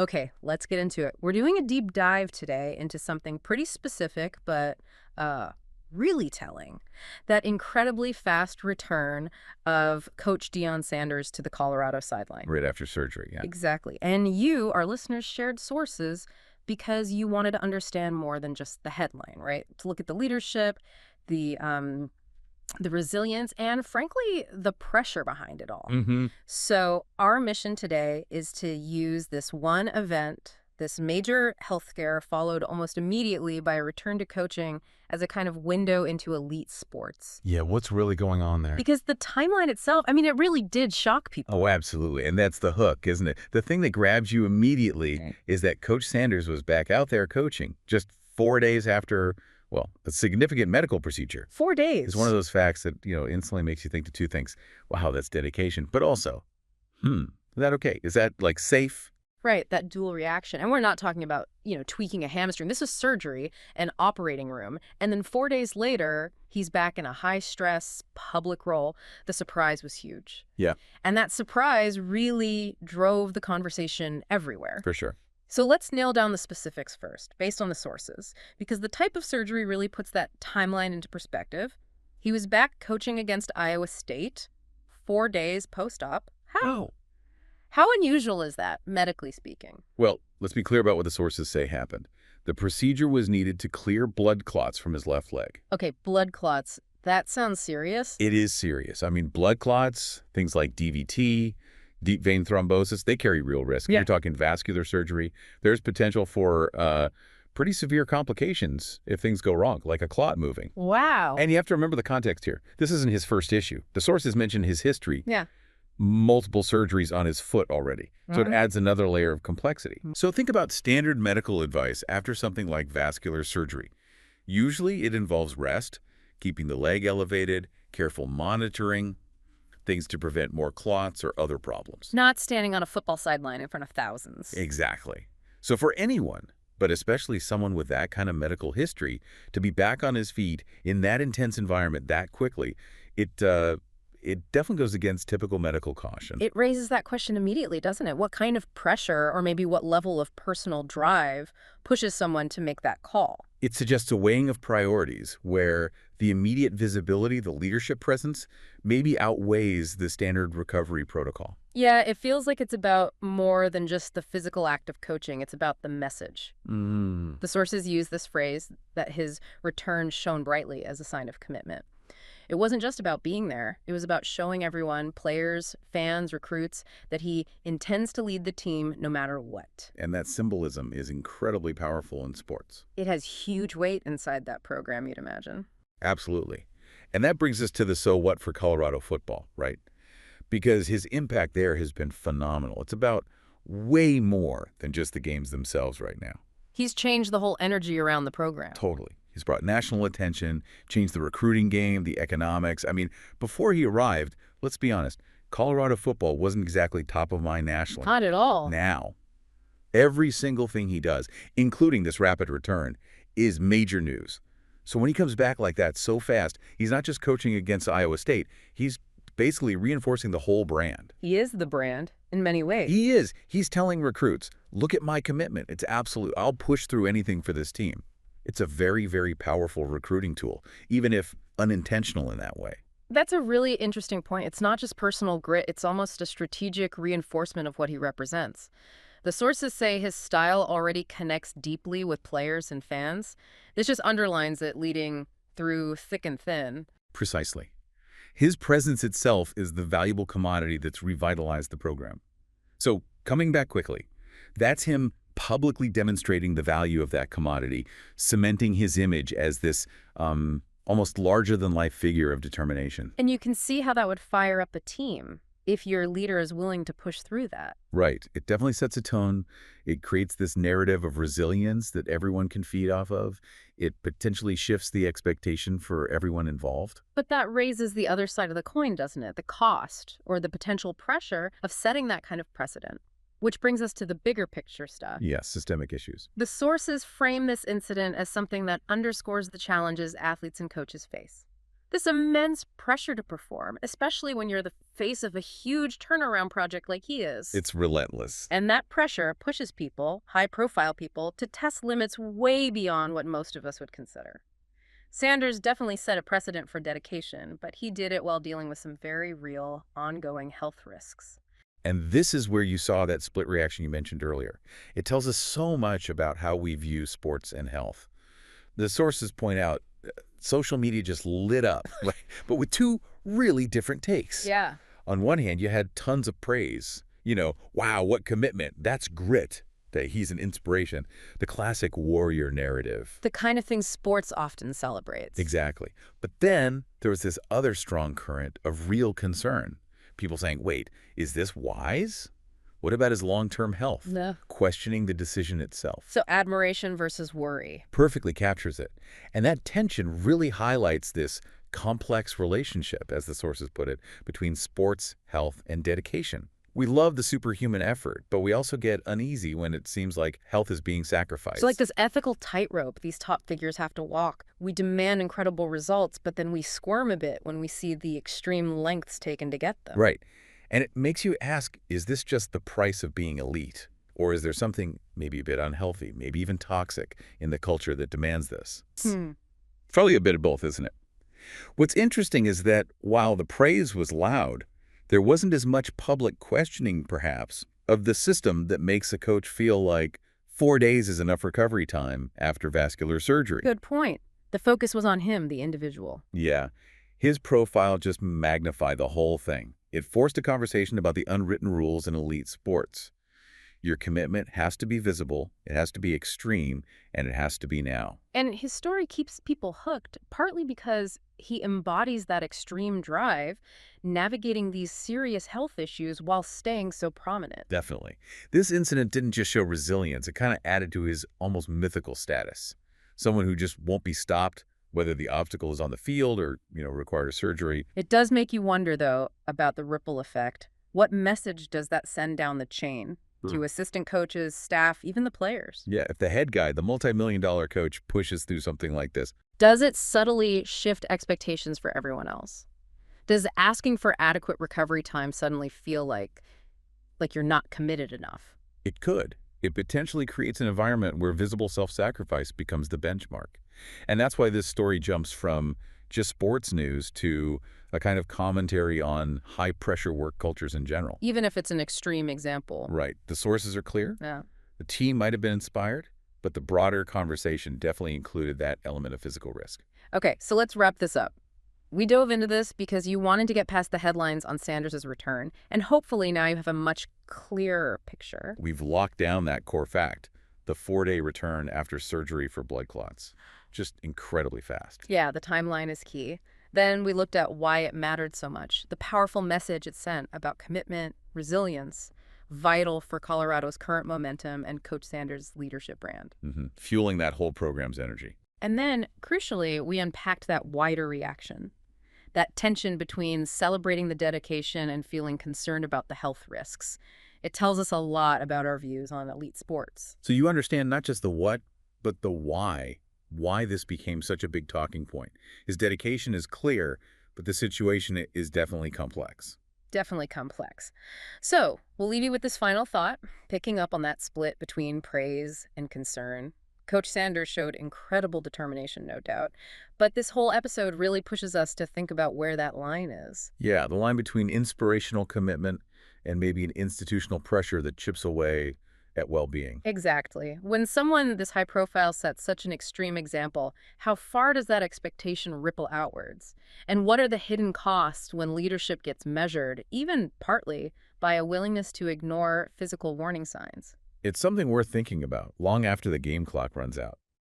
Okay, let's get into it. We're doing a deep dive today into something pretty specific, but really telling. That incredibly fast return of Coach Deion Sanders to the Colorado sideline. Right after surgery, yeah. Exactly. And you, our listeners, shared sources because you wanted to understand more than just the headline, right? To look at the leadership, the resilience, and frankly, the pressure behind it all. Mm-hmm. So our mission today is to use this one event, this major health scare followed almost immediately by a return to coaching as a kind of window into elite sports. Yeah, what's really going on there? Because the timeline itself, I mean, it really did shock people. Oh, absolutely. And that's the hook, isn't it? The thing that grabs you immediately is that Coach Sanders was back out there coaching just 4 days after, well, a significant medical procedure. 4 days. It's one of those facts that, instantly makes you think to two things. Wow, that's dedication. But also, is that okay? Is that, safe? Right, that dual reaction. And we're not talking about, tweaking a hamstring. This is surgery, an operating room. And then 4 days later, he's back in a high-stress public role. The surprise was huge. Yeah. And that surprise really drove the conversation everywhere. For sure. So let's nail down the specifics first, based on the sources, because the type of surgery really puts that timeline into perspective. He was back coaching against Iowa State 4 days post-op. Oh. How unusual is that, medically speaking? Well, let's be clear about what the sources say happened. The procedure was needed to clear blood clots from his left leg. Okay, blood clots. That sounds serious. It is serious. I mean, blood clots, things like DVT, deep vein thrombosis, they carry real risk. Yeah. You're talking vascular surgery. There's potential for pretty severe complications if things go wrong, like a clot moving. Wow. And you have to remember the context here. This isn't his first issue. The sources mention his history. Yeah. Multiple surgeries on his foot already. So it adds another layer of complexity. So think about standard medical advice after something like vascular surgery. Usually it involves rest, keeping the leg elevated, careful monitoring, things to prevent more clots or other problems. Not standing on a football sideline in front of thousands. Exactly. So for anyone, but especially someone with that kind of medical history, to be back on his feet in that intense environment that quickly, it definitely goes against typical medical caution. It raises that question immediately, doesn't it? What kind of pressure or maybe what level of personal drive pushes someone to make that call? It suggests a weighing of priorities where the immediate visibility, the leadership presence, maybe outweighs the standard recovery protocol. Yeah, it feels like it's about more than just the physical act of coaching. It's about the message. The sources use this phrase that his return shone brightly as a sign of commitment. It wasn't just about being there. It was about showing everyone, players, fans, recruits, that he intends to lead the team no matter what. And that symbolism is incredibly powerful in sports. It has huge weight inside that program, you'd imagine. Absolutely. And that brings us to the so what for Colorado football, right? Because his impact there has been phenomenal. It's about way more than just the games themselves right now. He's changed the whole energy around the program. Totally. He's brought national attention, changed the recruiting game, the economics. I mean, before he arrived, let's be honest, Colorado football wasn't exactly top of mind nationally. Not at all. Now, every single thing he does, including this rapid return, is major news. So when he comes back like that so fast, he's not just coaching against Iowa State. He's basically reinforcing the whole brand. He is the brand in many ways. He is. He's telling recruits, look at my commitment. It's absolute. I'll push through anything for this team. It's a very, very powerful recruiting tool, even if unintentional in that way. That's a really interesting point. It's not just personal grit. It's almost a strategic reinforcement of what he represents. The sources say his style already connects deeply with players and fans. This just underlines it leading through thick and thin. Precisely. His presence itself is the valuable commodity that's revitalized the program. So, coming back quickly, that's him publicly demonstrating the value of that commodity, cementing his image as this almost larger-than-life figure of determination. And you can see how that would fire up a team if your leader is willing to push through that. Right. It definitely sets a tone. It creates this narrative of resilience that everyone can feed off of. It potentially shifts the expectation for everyone involved. But that raises the other side of the coin, doesn't it? The cost or the potential pressure of setting that kind of precedent. Which brings us to the bigger picture stuff. Yes, systemic issues. The sources frame this incident as something that underscores the challenges athletes and coaches face. This immense pressure to perform, especially when you're the face of a huge turnaround project like he is. It's relentless. And that pressure pushes people, high-profile people, to test limits way beyond what most of us would consider. Sanders definitely set a precedent for dedication, but he did it while dealing with some very real, ongoing health risks. And this is where you saw that split reaction you mentioned earlier. It tells us so much about how we view sports and health. The sources point out social media just lit up, but with two really different takes. Yeah. On one hand, you had tons of praise. Wow, what commitment. That's grit. That he's an inspiration. The classic warrior narrative. The kind of thing sports often celebrates. Exactly. But then there was this other strong current of real concern. People saying, wait, is this wise? What about his long-term health? No. Questioning the decision itself. So admiration versus worry. Perfectly captures it. And that tension really highlights this complex relationship, as the sources put it, between sports, health, and dedication. We love the superhuman effort, but we also get uneasy when it seems like health is being sacrificed. So like this ethical tightrope these top figures have to walk. We demand incredible results, but then we squirm a bit when we see the extreme lengths taken to get them. Right. And it makes you ask, is this just the price of being elite? Or is there something maybe a bit unhealthy, maybe even toxic in the culture that demands this? Probably a bit of both, isn't it? What's interesting is that while the praise was loud, there wasn't as much public questioning, perhaps, of the system that makes a coach feel like 4 days is enough recovery time after vascular surgery. Good point. The focus was on him, the individual. Yeah. His profile just magnified the whole thing. It forced a conversation about the unwritten rules in elite sports. Your commitment has to be visible, it has to be extreme, and it has to be now. And his story keeps people hooked, partly because he embodies that extreme drive, navigating these serious health issues while staying so prominent. Definitely. This incident didn't just show resilience, it kind of added to his almost mythical status. Someone who just won't be stopped, whether the obstacle is on the field or, requires surgery. It does make you wonder, though, about the ripple effect. What message does that send down the chain? To assistant coaches, staff, even the players. Yeah, if the head guy, the multi-million-dollar coach, pushes through something like this. Does it subtly shift expectations for everyone else? Does asking for adequate recovery time suddenly feel like you're not committed enough? It could. It potentially creates an environment where visible self-sacrifice becomes the benchmark. And that's why this story jumps from just sports news to a kind of commentary on high-pressure work cultures in general. Even if it's an extreme example. Right. The sources are clear. Yeah. The team might have been inspired, but the broader conversation definitely included that element of physical risk. Okay, so let's wrap this up. We dove into this because you wanted to get past the headlines on Sanders' return, and hopefully now you have a much clearer picture. We've locked down that core fact, the 4-day return after surgery for blood clots. Just incredibly fast. Yeah, the timeline is key. Then we looked at why it mattered so much, the powerful message it sent about commitment, resilience, vital for Colorado's current momentum and Coach Sanders' leadership brand. Fueling that whole program's energy. And then, crucially, we unpacked that wider reaction, that tension between celebrating the dedication and feeling concerned about the health risks. It tells us a lot about our views on elite sports. So you understand not just the what, but the why this became such a big talking point. His dedication is clear, but the situation is definitely complex. Definitely complex. So we'll leave you with this final thought, picking up on that split between praise and concern. Coach Sanders showed incredible determination, no doubt, but this whole episode really pushes us to think about where that line is. Yeah, the line between inspirational commitment and maybe an institutional pressure that chips away at well-being. Exactly. When someone this high profile sets such an extreme example, how far does that expectation ripple outwards? And what are the hidden costs when leadership gets measured, even partly, by a willingness to ignore physical warning signs? It's something worth thinking about long after the game clock runs out.